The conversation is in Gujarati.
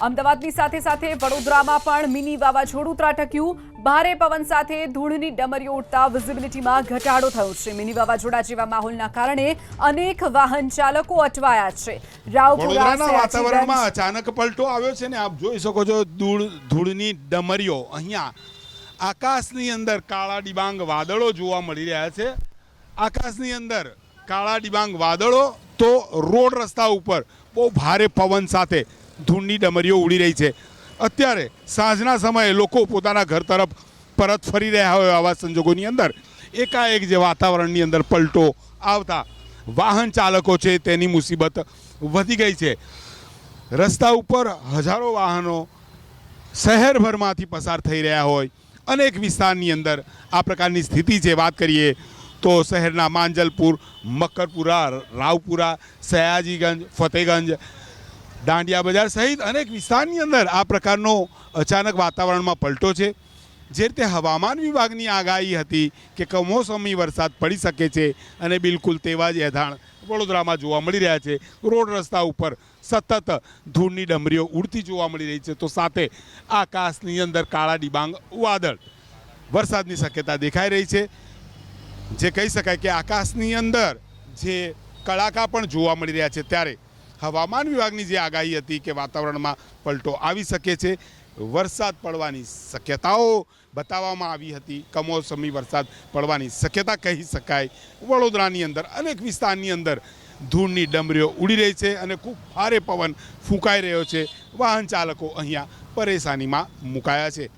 અમદાવાદની સાથે સાથે વડોદરામાં પણ મિની વાવાઝોડું ત્રાટક્યું। ભારે પવન સાથે ધૂળની ડમરીઓ ઉડતા વિઝિબિલિટીમાં ઘટાડો થયો છે। મિની વાવાઝોડા જેવા માહોલના કારણે અનેક વાહન ચાલકો અટવાયા છે। વડોદરાના વાતાવરણમાં અચાનક પલટો આવ્યો છે ને આપ જોઈ શકો છો ધૂળની ડમરીઓ અહીંયા આકાશની અંદર કાળા ડિબાંગ વાદળો જોવા મળી રહ્યા છે। આકાશની અંદર કાળા ડિબાંગ વાદળો તો રોડ રસ્તા ઉપર બહુ ભારે પવન સાથે ધૂળની ડમરીઓ ઉડી રહી છે। અત્યારે સાંજના સમયે લોકો પોતાના ઘર તરફ પરત ફરી રહ્યા હોય આવા સંજોગોની અંદર એકાએક જે વાતાવરણની અંદર પલટો આવતા વાહન ચાલકો છે તેની મુસીબત વધી ગઈ છે। રસ્તા ઉપર હજારો વાહનો શહેરભરમાંથી પસાર થઈ રહ્યા હોય અનેક વિસ્તારની અંદર આ પ્રકારની સ્થિતિ છે। વાત કરીએ તો શહેરના માંજલપુર, મક્કરપુરા, રાવપુરા, સયાજીગંજ, ફતેગંજ, દાંડિયા બજાર સહિત અનેક વિસ્તારની અંદર આ પ્રકારનો અચાનક વાતાવરણમાં પલટો છે। જે રીતે હવામાન વિભાગની આગાહી હતી કે કમોસમી વરસાદ પડી શકે છે અને બિલકુલ તેવા જ એધાણ વડોદરામાં જોવા મળી રહ્યા છે। રોડ રસ્તા ઉપર સતત ધૂળની ડમરીઓ ઉડતી જોવા મળી રહી છે તો સાથે આકાશની અંદર કાળા ડિબાંગ વાદળ વરસાદની શક્યતા દેખાઈ રહી છે। જે કહી શકાય કે આકાશની અંદર જે કડાકા પણ જોવા મળી રહ્યા છે ત્યારે હવામાન વિભાગની જે આગાહી હતી કે વાતાવરણમાં પલટો આવી શકે છે, વરસાદ પડવાની શક્યતાઓ બતાવવામાં આવી હતી, કમોસમી વરસાદ પડવાની શક્યતા કહી શકાય। વડોદરાની અંદર અનેક વિસ્તારની અંદર ધૂળની ડમરીઓ ઉડી રહી છે અને ખૂબ ભારે પવન ફૂંકાઈ રહ્યો છે। વાહન ચાલકો અહીંયા પરેશાનીમાં મુકાયા છે।